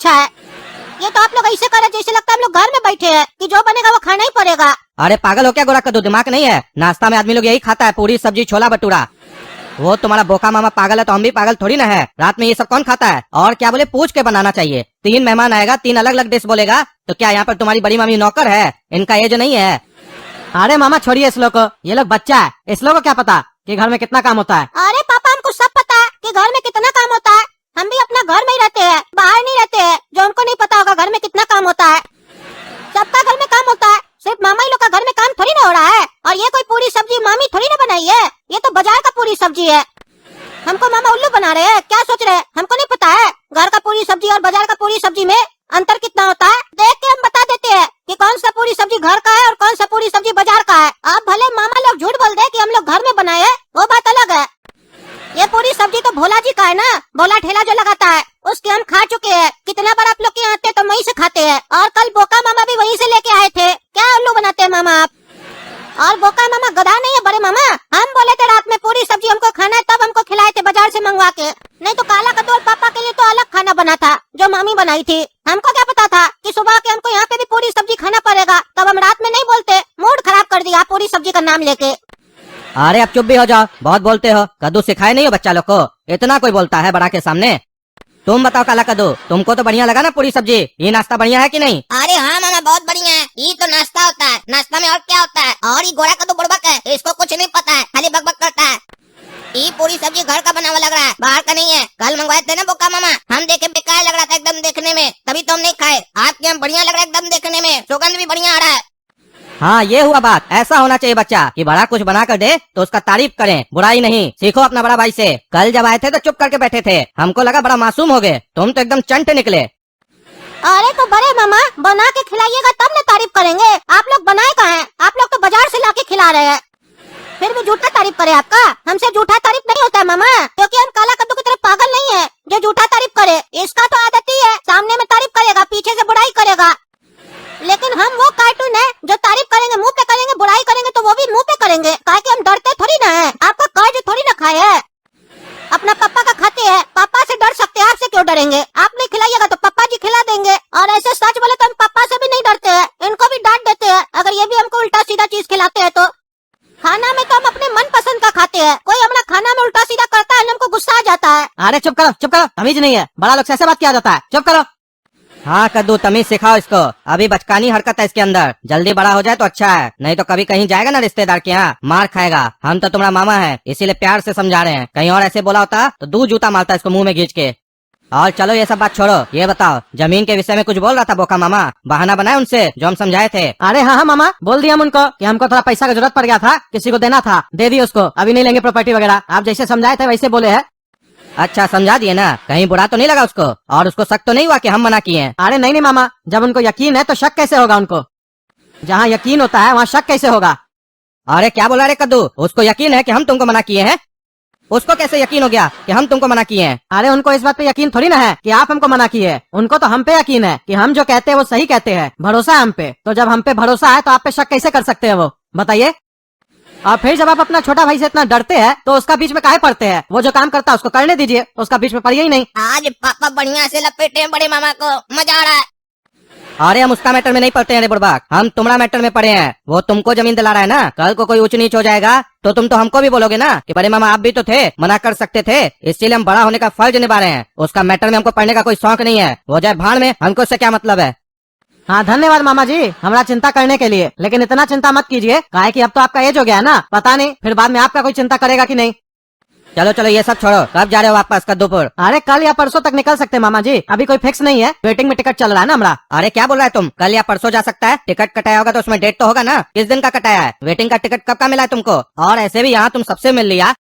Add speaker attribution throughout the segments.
Speaker 1: अच्छा है। ये तो आप लोग ऐसे करे जैसे लगता है हम लोग घर में बैठे हैं कि जो बनेगा वो खाना ही पड़ेगा।
Speaker 2: अरे पागल हो क्या गोरा कद्दू, दिमाग नहीं है? नाश्ता में आदमी लोग यही खाता है, पूरी सब्जी छोला भटूरा। वो तुम्हारा बोका मामा पागल है तो हम भी पागल थोड़ी ना है। रात में ये सब कौन खाता है? और क्या बोले, पूछ के बनाना चाहिए। 3 मेहमान आएगा, 3 अलग अलग डिश बोलेगा, तो क्या यहाँ पर तुम्हारी बड़ी मामी नौकर है? इनका एज नहीं है।
Speaker 3: अरे मामा छोड़िए इस लोग को, ये लोग बच्चा है, इस लोग को क्या पता कि घर में कितना काम होता है।
Speaker 1: अरे पापा हमको सब पता है कि घर में कितना काम होता है। हम भी अपना घर में ही रहते हैं, बाहर नहीं रहते हैं, जो उनको नहीं पता होगा घर में कितना काम होता है। सबका घर में काम होता है, सिर्फ मामा ही लोग का घर में काम थोड़ी ना हो रहा है। और ये कोई पूरी सब्जी मामी थोड़ी ना बनाई है, ये तो बाजार का पूरी सब्जी है। हमको मामा उल्लू बना रहे हैं, क्या सोच रहे हैं? हमको नहीं पता है घर का पूरी सब्जी और बाजार का पूरी सब्जी में अंतर कितना होता है। देख के हम बता देते हैं कि कौन सा पूरी सब्जी घर का है और कौन सा पूरी सब्जी बाजार का है। आप भले मामा लोग झूठ बोल दे कि हम लोग घर में बनाए हैं, वो बात अलग है। ये पूरी सब्जी तो भोला जी का है ना, भोला ठेला जो लगाता है उसके हम खा चुके हैं। कितना बार आप लोग के यहाँ आते तो वहीं से खाते हैं। और कल बोका मामा भी वहीं से लेके आए थे। क्या उल्लू बनाते हैं मामा आप? और बोका मामा गधा नहीं है बड़े मामा। हम बोले थे रात में पूरी सब्जी हमको खाना है, तब हमको खिलाए थे बाजार से मंगवा के। नहीं तो काला कद्दू और पापा के लिए तो अलग खाना बना था जो मामी बनाई थी। हमको क्या पता था कि सुबह के हमको यहाँ पे भी पूरी सब्जी खाना पड़ेगा, तब हम रात में नहीं बोलते। मूड खराब कर दिया पूरी सब्जी का नाम लेके।
Speaker 2: अरे अब चुप भी हो जाओ, बहुत बोलते हो। कद्दू सिखाए नहीं हो बच्चा लोग को? इतना कोई बोलता है बड़ा के सामने? तुम बताओ काला कद्दू, तुमको तो बढ़िया लगा ना पूरी सब्जी? ये नाश्ता बढ़िया है कि नहीं?
Speaker 4: अरे हाँ मामा बहुत बढ़िया है। ये तो नाश्ता होता है, नाश्ता में और क्या होता है? और ये गोरा कद्दू बुड़बक है, इसको कुछ नहीं पता है, खाली बकबक करता है। ये पूरी सब्जी घर का बना हुआ लग रहा है, बाहर का नहीं है। कल मंगवाए थे ना बोका मामा, हम देखे बेकार लग रहा था एकदम देखने में, तभी तो हम नहीं खाए। आपके हम बढ़िया लग रहा है एकदम देखने में, सुगंध भी बढ़िया आ रहा है।
Speaker 2: हाँ ये हुआ बात। ऐसा होना चाहिए बच्चा कि बड़ा कुछ बना कर दे तो उसका तारीफ करें, बुराई नहीं। सीखो अपना बड़ा भाई से। कल जब आए थे तो चुप करके बैठे थे, हमको लगा बड़ा मासूम हो गए, तुम तो एकदम चंट निकले।
Speaker 1: अरे तो बड़े मामा बना के खिलाइएगा तब ना तारीफ करेंगे। आप लोग बनाए कहाँ हैं? आप लोग तो बाजार से लाके खिला रहे हैं, फिर भी झूठा तारीफ करे आपका। हमसे झूठा तारीफ नहीं होता है मामा, क्योंकि हम काला कद्दू की तरह पागल नहीं है जो झूठा तारीफ करे। इसका तो आदत ही है, सामने में तारीफ करेगा, पीछे से बुराई करेगा। लेकिन हम वो कार्टून है जो तारीफ करेंगे मुंह पे करेंगे, बुराई करेंगे तो वो भी मुंह पे करेंगे। काहे कि हम डरते थोड़ी ना है, आपका कर्ज थोड़ी ना खाए है। अपना पापा का खाते हैं, पापा से डर सकते हैं, आपसे क्यों डरेंगे? आप नहीं खिलाइएगा तो पापा जी खिला देंगे। और ऐसे सच बोले तो हम पापा से भी नहीं डरते हैं, इनको भी डांट देते हैं अगर ये भी हमको उल्टा सीधा चीज खिलाते हैं तो। खाना में तो हम अपने मन पसंद का खाते हैं, कोई हमारा खाना में उल्टा सीधा करता है हमको गुस्सा आ जाता है।
Speaker 3: अरे चुप करो चुप करो, तमीज नहीं है, बड़ा लोग से ऐसे बात किया जाता है, चुप करो।
Speaker 2: हाँ कद्दू तमीज सिखाओ इसको, अभी बचकानी हरकत है इसके अंदर। जल्दी बड़ा हो जाए तो अच्छा है, नहीं तो कभी कहीं जाएगा ना रिश्तेदार के यहाँ, मार खाएगा। हम तो तुम्हारा मामा है इसीलिए प्यार से समझा रहे हैं, कहीं और ऐसे बोला होता तो 2 जूता मारता इसको मुंह में खींच के। और चलो ये सब बात छोड़ो, ये बताओ जमीन के विषय में कुछ बोल रहा था बोका मामा, बहाना बनाए उनसे जो हम समझाए थे।
Speaker 3: अरे हाँ मामा बोल दिया हम उनको कि हमको थोड़ा पैसा की जरूरत पड़ गया था, किसी को देना था, दे दिए उसको, अभी नहीं लेंगे प्रॉपर्टी वगैरह। आप जैसे समझाए थे वैसे बोले है।
Speaker 2: अच्छा समझा दिए ना, कहीं बुरा तो नहीं लगा उसको? और उसको शक तो नहीं हुआ कि हम मना किए हैं?
Speaker 3: अरे नहीं नहीं मामा, जब उनको यकीन है तो शक कैसे होगा? उनको जहाँ यकीन होता है वहाँ शक कैसे होगा?
Speaker 2: अरे क्या बोला रे कद्दू, उसको यकीन है कि हम तुमको मना किए हैं? उसको कैसे यकीन हो गया कि हम तुमको मना किए हैं?
Speaker 3: अरे उनको इस बात पे यकीन थोड़ी ना है कि आप हमको मना किए हैं, उनको तो हम पे यकीन है कि हम जो कहते हैं वो सही कहते हैं, भरोसा है हम पे। तो जब हम पे भरोसा है तो आप पे शक कैसे कर सकते हैं वो बताइए? और फिर जब आप अपना छोटा भाई से इतना डरते हैं तो उसका बीच में काहे पड़ते हैं? वो जो काम करता है उसको करने दीजिए, तो उसका बीच में पड़िए ही नहीं।
Speaker 4: आज पापा बढ़िया से लपेटे हैं बड़े मामा को, मजा आ रहा है।
Speaker 2: अरे हम उसका मैटर में नहीं पड़ते हैं रे बुड़बक, हम तुम्हारा मैटर में पड़े हैं। वो तुमको जमीन दिला रहा है ना, कल को कोई ऊंच नीच हो जाएगा तो तुम तो हमको भी बोलोगे ना कि बड़े मामा आप भी तो थे, मना कर सकते थे, इसलिए हम बड़ा होने का फर्ज निभा रहे हैं। उसका मैटर में हमको पढ़ने का कोई शौक नहीं है, वो जाए भाड़ में, हमको उससे क्या मतलब है।
Speaker 3: हाँ धन्यवाद मामा जी हमारा चिंता करने के लिए, लेकिन इतना चिंता मत कीजिए, काहे कि अब तो आपका एज हो गया है ना, पता नहीं फिर बाद में आपका कोई चिंता करेगा कि नहीं।
Speaker 2: चलो चलो ये सब छोड़ो, कब जा रहे हो वापस कद्दूपुर?
Speaker 3: अरे कल या परसों तक निकल सकते हैं मामा जी, अभी कोई फिक्स नहीं है, वेटिंग में टिकट चल रहा है ना हमारा।
Speaker 2: अरे क्या बोल रहा है तुम, कल या परसों जा सकता है? टिकट कटाया होगा तो उसमें डेट तो होगा ना, किस दिन का कटाया है? वेटिंग का टिकट कब का मिला है तुमको? और ऐसे भी यहाँ तुम सबसे मिल लिया,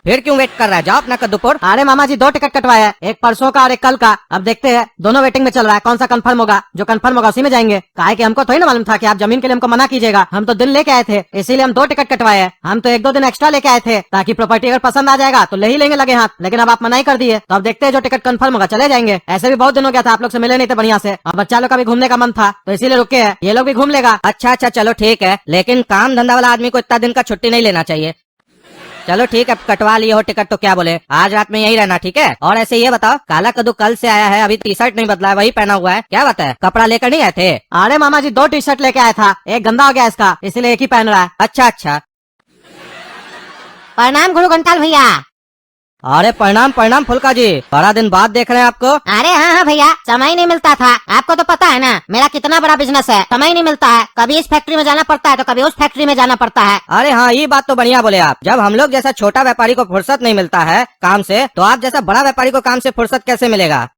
Speaker 2: फिर क्यों वेट कर रहा है? जाओ अपना कद्दूपुर।
Speaker 3: अरे मामा जी 2 टिकट कटवाया है, एक परसों का और एक कल का, अब देखते हैं, दोनों वेटिंग में चल रहा है, कौन सा कंफर्म होगा, जो कंफर्म होगा उसी में जाएंगे। काहे कि हमको थोड़ी ना मालूम था कि आप जमीन के लिए हमको मना कीजिएगा, हम तो दिन लेके आए थे, इसीलिए हम 2 टिकट कटवाए हैं। हम तो 1-2 दिन एक्स्ट्रा लेके आए थे ताकि प्रॉपर्टी अगर पसंद आ जाएगा तो ले ही लेंगे लगे हाथ, लेकिन अब आप मना ही कर दिए, तो अब देखते हैं जो टिकट कंफर्म होगा चले जाएंगे। ऐसे भी बहुत दिन हो गया था, आप लोग से मिले नहीं थे बढ़िया से, और बच्चा लोग का भी घूमने का मन था तो इसीलिए रुके हैं, ये लोग भी घूम लेगा।
Speaker 2: अच्छा अच्छा चलो ठीक है, लेकिन काम धंधा वाला आदमी को इतना दिन का छुट्टी नहीं लेना चाहिए। चलो ठीक है, कटवा लिए हो टिकट तो क्या बोले, आज रात में यही रहना, ठीक है। और ऐसे ये बताओ, काला कद्दू कल से आया है, अभी टी शर्ट नहीं बदला है, वही पहना हुआ है, क्या बात है, कपड़ा लेकर नहीं आए थे?
Speaker 3: अरे मामा जी 2 टी शर्ट लेके आया था, एक गंदा हो गया इसका, इसीलिए एक ही पहन रहा है।
Speaker 2: अच्छा अच्छा।
Speaker 1: प्रणाम गुरु घंटाल भैया।
Speaker 2: अरे प्रणाम प्रणाम फुल्का जी, बड़ा दिन बाद देख रहे हैं आपको।
Speaker 1: अरे हाँ भैया, समय नहीं मिलता था, आपको तो पता है ना मेरा कितना बड़ा बिजनेस है, समय नहीं मिलता है, कभी इस फैक्ट्री में जाना पड़ता है तो कभी उस फैक्ट्री में जाना पड़ता है।
Speaker 2: अरे हाँ, ये बात तो बढ़िया बोले आप। जब हम लोग जैसा छोटा व्यापारी को फुर्सत नहीं मिलता है काम से, तो आप जैसा बड़ा व्यापारी को काम से फुर्सत कैसे मिलेगा?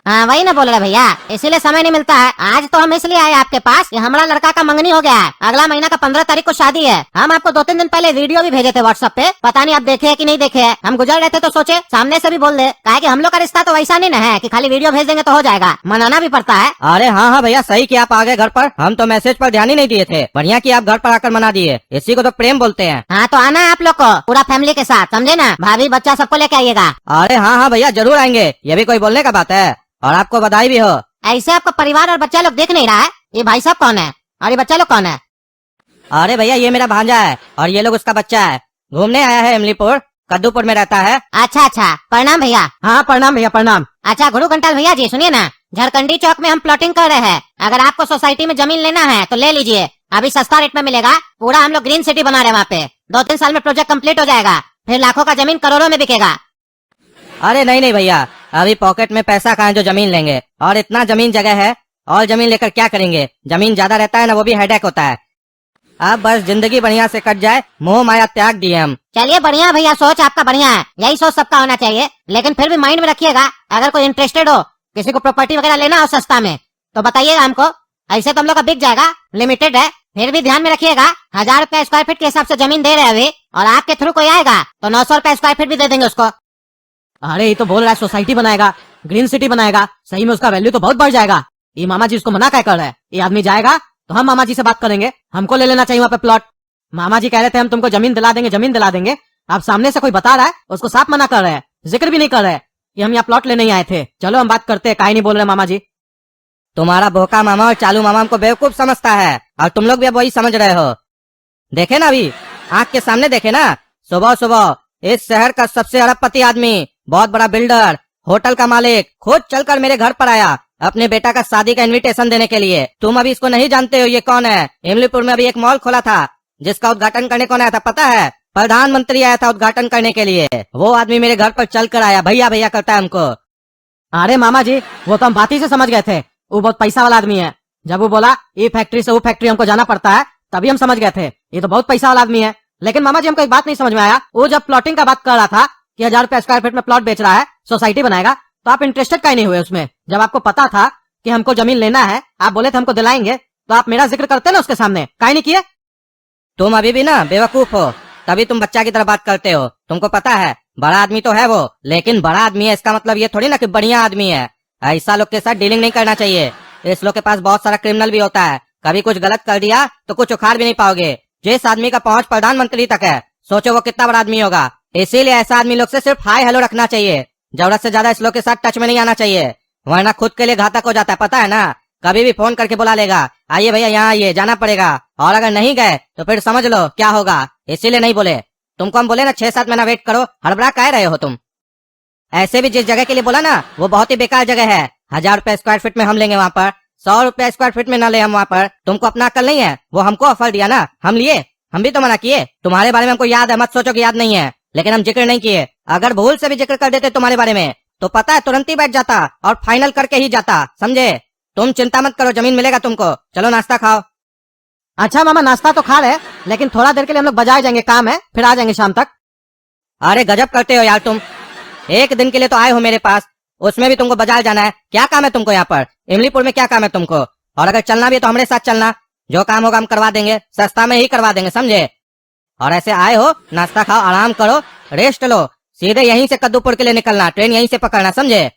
Speaker 1: हाँ वही ना बोल रहे भैया, इसीलिए समय नहीं मिलता है। आज तो हम इसलिए आए आपके पास कि हमारा लड़का का मंगनी हो गया है, अगला महीना का 15 तारीख को शादी है। हम आपको 2-3 दिन पहले वीडियो भी भेजे थे व्हाट्सएप पे, पता नहीं आप देखे है कि नहीं देखे है। हम गुजर रहे थे तो सोचे सामने से भी बोल दे, काहे कि हम लोग का रिश्ता तो वैसा नहीं ना है कि खाली वीडियो भेज देंगे तो हो जाएगा, मनाना भी पड़ता है।
Speaker 2: अरे हाँ हाँ भैया, सही किया आप आ गए घर पर, हम तो मैसेज पर ध्यान ही नहीं दिए थे, बढ़िया कि आप घर पर आकर मना दिए, इसी को तो प्रेम बोलते हैं।
Speaker 1: हाँ तो आना है आप लोग को पूरा फैमिली के साथ, समझे ना, भाभी बच्चा सबको लेके आइएगा।
Speaker 2: अरे हाँ हाँ भैया, जरूर आएंगे, ये भी कोई बोलने का बात है। और आपको बधाई भी हो।
Speaker 1: ऐसे आपका परिवार और बच्चा लोग देख नहीं रहा है, ये भाई साहब कौन है और ये बच्चा लोग कौन है?
Speaker 2: अरे भैया, ये मेरा भांजा है और ये लोग उसका बच्चा है, घूमने आया है इमलीपुर, कद्दूपुर में रहता है।
Speaker 1: अच्छा अच्छा, प्रणाम भैया।
Speaker 3: हाँ प्रणाम भैया प्रणाम।
Speaker 1: अच्छा गुरु घंटाल भैया जी सुनिए ना, झारखंडी चौक में हम प्लॉटिंग कर रहे हैं, अगर आपको सोसाइटी में जमीन लेना है तो ले लीजिए, अभी सस्ता रेट में मिलेगा। पूरा हम लोग ग्रीन सिटी बना रहे हैं वहाँ पे, 2-3 साल में प्रोजेक्ट कंप्लीट हो जाएगा, फिर लाखों का जमीन करोड़ों में बिकेगा।
Speaker 2: अरे नहीं नहीं भैया, अभी पॉकेट में पैसा कहाँ है जो जमीन लेंगे, और इतना जमीन जगह है, और जमीन लेकर क्या करेंगे, जमीन ज्यादा रहता है ना, वो भी हेडेक होता है। अब बस जिंदगी बढ़िया से कट जाए, मोह माया त्याग दिए हम।
Speaker 1: चलिए बढ़िया भैया, सोच आपका बढ़िया है, यही सोच सबका होना चाहिए, लेकिन फिर भी माइंड में रखिएगा, अगर कोई इंटरेस्टेड हो, किसी को प्रॉपर्टी वगैरह लेना हो सस्ता में तो बताइएगा हमको, ऐसे तो हम लोग का बिक जाएगा, लिमिटेड है। फिर भी ध्यान में रखिएगा, 1000 रुपया स्क्वायर फीट के हिसाब से जमीन दे रहे हैं अभी, और आपके थ्रू कोई आएगा तो 900 रुपया स्क्वायर फीट भी दे देंगे उसको।
Speaker 3: अरे ये तो बोल रहा है सोसाइटी बनाएगा, ग्रीन सिटी बनाएगा, सही में उसका वैल्यू तो बहुत बढ़ जाएगा। ये मामा जी उसको मना क्या कर रहे हैं? ये आदमी जाएगा तो हम मामा जी से बात करेंगे, हमको ले लेना चाहिए वहाँ पे प्लॉट। मामा जी कह रहे थे हम तुमको जमीन दिला देंगे, जमीन दिला देंगे, अब सामने से कोई बता रहा है उसको साफ मना कर रहे हैं, जिक्र भी नहीं कर रहे हैं कि हम यहाँ प्लॉट लेने ही आए थे। चलो हम बात करते हैं, काहे नहीं बोल रहे मामा जी।
Speaker 2: तुम्हारा भोका मामा और चालू मामा हमको बेवकूफ समझता है, और तुम लोग भी अब वही समझ रहे हो। देखे ना अभी आंख के सामने, देखे ना, सुबह सुबह इस शहर का सबसे अरबपति आदमी, बहुत बड़ा बिल्डर, होटल का मालिक, खुद चलकर मेरे घर पर आया अपने बेटा का शादी का इनविटेशन देने के लिए। तुम अभी इसको नहीं जानते हो, ये कौन है? इमलीपुर में अभी एक मॉल खोला था, जिसका उद्घाटन करने कौन आया था पता है? प्रधानमंत्री आया था उद्घाटन करने के लिए, वो आदमी मेरे घर पर चल कर आया, भैया भैया करता है हमको।
Speaker 3: अरे मामा जी वो तो हम बात ही से समझ गए थे, वो बहुत पैसा वाला आदमी है। जब वो बोला ये फैक्ट्री से वो फैक्ट्री हमको जाना पड़ता है, तभी हम समझ गए थे ये तो बहुत पैसा वाला आदमी है। लेकिन मामा जी हमको एक बात नहीं समझ में आया, वो जब प्लॉटिंग का बात कर रहा था कि 1000 रुपया स्क्वायर फीट में प्लॉट बेच रहा है, सोसाइटी बनाएगा, तो आप इंटरेस्टेड काहे नहीं हुए उसमें? जब आपको पता था कि हमको जमीन लेना है, आप बोले थे हमको दिलाएंगे, तो आप मेरा जिक्र करते ना उसके सामने, काहे नहीं किए?
Speaker 2: तुम अभी भी ना बेवकूफ हो, तभी तुम बच्चा की तरह बात करते हो। तुमको पता है बड़ा आदमी तो है वो, लेकिन बड़ा आदमी है इसका मतलब ये थोड़ी ना कि बढ़िया आदमी है। ऐसा लोग के साथ डीलिंग नहीं करना चाहिए, इस लोग के पास बहुत सारा क्रिमिनल भी होता है, कभी कुछ गलत कर दिया तो कुछ उखाड़ भी नहीं पाओगे। जिस आदमी का पहुंच प्रधानमंत्री तक है, सोचो वो कितना बड़ा आदमी होगा। इसीलिए ऐसा आदमी लोग से सिर्फ हाय हेलो रखना चाहिए, जरूरत से ज्यादा इस लोग के साथ टच में नहीं आना चाहिए, वरना खुद के लिए घातक हो जाता है, पता है ना। कभी भी फोन करके बुला लेगा, आइए भैया यहाँ आइए, जाना पड़ेगा, और अगर नहीं गए तो फिर समझ लो क्या होगा। इसीलिए नहीं बोले, तुमको हम बोले ना 6-7 महीना वेट करो, हड़बड़ा कह रहे हो तुम। ऐसे भी जिस जगह के लिए बोला ना, वो बहुत ही बेकार जगह है। 1000 रुपया स्क्वायर फीट में हम लेंगे वहाँ पर, 100 रुपया स्क्वायर फीट में ना ले हम वहाँ पर। तुमको अपना अकल नहीं है, वो हमको ऑफर दिया ना, हम लिए, हम भी तो मना किए। तुम्हारे बारे में हमको याद है, मत सोचो कि याद नहीं है, लेकिन हम जिक्र नहीं किए। अगर भूल से भी जिक्र कर देते तुम्हारे बारे में तो पता है तुरंत ही बैठ जाता और फाइनल करके ही जाता, समझे। तुम चिंता मत करो, जमीन मिलेगा तुमको। चलो नाश्ता खाओ।
Speaker 3: अच्छा मामा नाश्ता तो खा रहे, लेकिन थोड़ा देर के लिए हम लोग बाजार जाएंगे, काम है, फिर आ जाएंगे शाम तक।
Speaker 2: अरे गजब करते हो यार तुम, एक दिन के लिए तो आए हो मेरे पास, उसमें भी तुमको बाजार जाना है। क्या काम है तुमको यहाँ पर इमलीपुर में, क्या काम है तुमको? और अगर चलना भी है तो हमारे साथ चलना, जो काम होगा हम करवा देंगे, सस्ता में ही करवा देंगे, समझे। और ऐसे आए हो, नाश्ता खाओ, आराम करो, रेस्ट लो, सीधे यहीं से कद्दूपुर के लिए निकलना, ट्रेन यहीं से पकड़ना, समझे।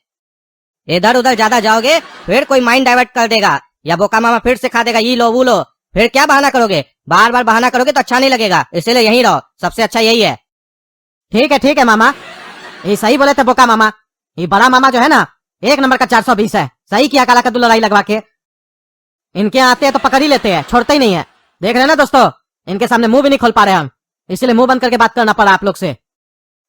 Speaker 2: इधर उधर ज्यादा जाओगे फिर कोई माइंड डाइवर्ट कर देगा, या बोका मामा फिर सिखा देगा ये लो वो लो, फिर क्या बहाना करोगे? बार बार बहाना करोगे तो अच्छा नहीं लगेगा, इसीलिए यहीं रहो, सबसे अच्छा यही है।
Speaker 3: ठीक है मामा, ये सही बोले थे बोका मामा। ये बड़ा मामा जो है ना, 1 नंबर का 420 है, सही किया काला कद्दू लड़ाई लगवा के। इनके आते हैं तो पकड़ ही लेते हैं, छोड़ते ही नहीं है। देख रहे हैं ना दोस्तों, इनके सामने मुंह भी नहीं खोल पा रहे हम। इसीलिए मुंह बंद करके बात करना पड़ा आप लोग से।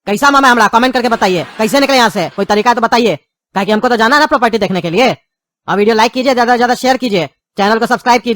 Speaker 3: कैसा मामा हमारा कमेंट करके बताइए, कैसे निकले यहाँ से, कोई तरीका तो बताइए, ताकि हमको तो जाना है ना प्रॉपर्टी देखने के लिए। और वीडियो लाइक कीजिए, ज्यादा से ज्यादा शेयर कीजिए, चैनल को सब्सक्राइब कीजिए।